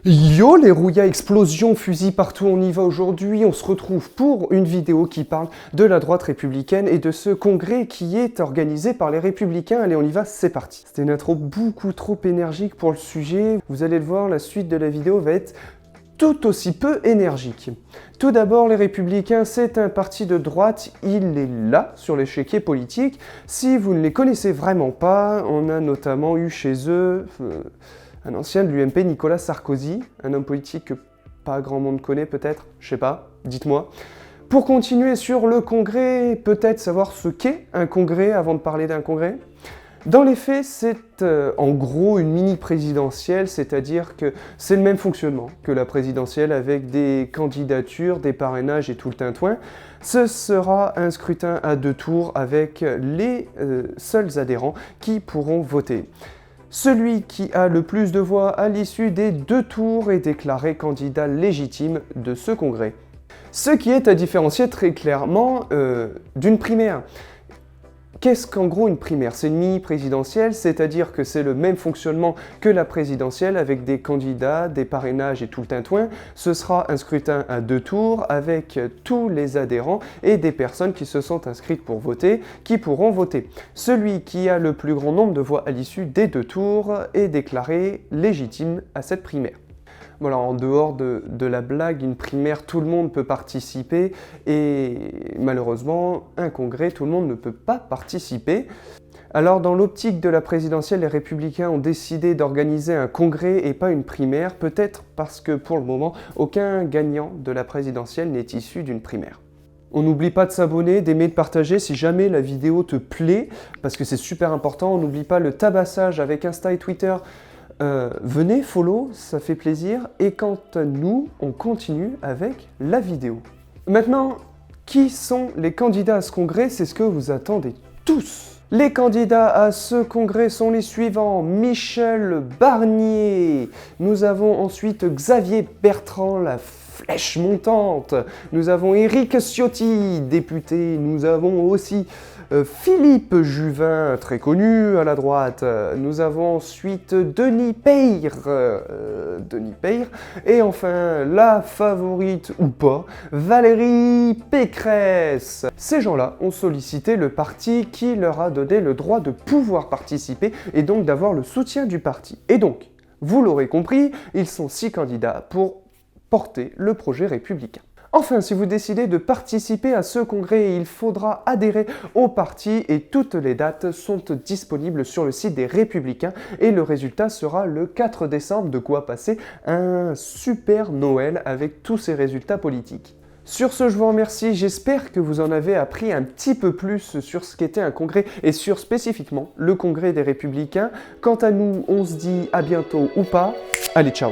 Yo les rouillas, explosions, fusils partout, on y va aujourd'hui, on se retrouve pour une vidéo qui parle de la droite républicaine et de ce congrès qui est organisé par les républicains. Allez on y va, c'est parti. C'était une intro beaucoup trop énergique pour le sujet, vous allez le voir, la suite de la vidéo va être tout aussi peu énergique. Tout d'abord, les Républicains, c'est un parti de droite, il est là sur l'échiquier politique. Si vous ne les connaissez vraiment pas, on a notamment eu chez eux un ancien de l'UMP, Nicolas Sarkozy, un homme politique que pas grand monde connaît peut-être, je sais pas, dites-moi. Pour continuer sur le congrès, peut-être savoir ce qu'est un congrès avant de parler d'un congrès. Dans les faits, c'est en gros une mini-présidentielle, c'est-à-dire que c'est le même fonctionnement que la présidentielle avec des candidatures, des parrainages et tout le tintouin. Ce sera un scrutin à 2 tours avec les seuls adhérents qui pourront voter. Celui qui a le plus de voix à l'issue des 2 tours est déclaré candidat légitime de ce congrès. Ce qui est à différencier très clairement d'une primaire. Qu'est-ce qu'en gros une primaire? C'est une mini-présidentielle, c'est-à-dire que c'est le même fonctionnement que la présidentielle avec des candidats, des parrainages et tout le tintouin. Ce sera un scrutin à 2 tours avec tous les adhérents et des personnes qui se sont inscrites pour voter, qui pourront voter. Celui qui a le plus grand nombre de voix à l'issue des 2 tours est déclaré légitime à cette primaire. Voilà, en dehors de la blague, une primaire, tout le monde peut participer et malheureusement, un congrès, tout le monde ne peut pas participer. Alors dans l'optique de la présidentielle, les Républicains ont décidé d'organiser un congrès et pas une primaire, peut-être parce que pour le moment, aucun gagnant de la présidentielle n'est issu d'une primaire. On n'oublie pas de s'abonner, d'aimer, de partager si jamais la vidéo te plaît, parce que c'est super important. On n'oublie pas le tabassage avec Insta et Twitter. Venez, follow, ça fait plaisir. Et quant à nous, on continue avec la vidéo. Maintenant, qui sont les candidats à ce congrès? C'est ce que vous attendez tous. Les candidats à ce congrès sont les suivants. Michel Barnier. Nous avons ensuite Xavier Bertrand, la flèche montante. Nous avons Éric Ciotti, député. Nous avons aussi Philippe Juvin, très connu à la droite. Nous avons ensuite Denis Peyre. Et enfin, la favorite ou pas, Valérie Pécresse. Ces gens-là ont sollicité le parti qui leur a donné le droit de pouvoir participer et donc d'avoir le soutien du parti. Et donc, vous l'aurez compris, ils sont 6 candidats pour porter le projet républicain. Enfin, si vous décidez de participer à ce congrès, il faudra adhérer au parti et toutes les dates sont disponibles sur le site des Républicains et le résultat sera le 4 décembre, de quoi passer un super Noël avec tous ces résultats politiques. Sur ce, je vous remercie, j'espère que vous en avez appris un petit peu plus sur ce qu'était un congrès et sur spécifiquement le congrès des Républicains. Quant à nous, on se dit à bientôt ou pas. Allez, ciao!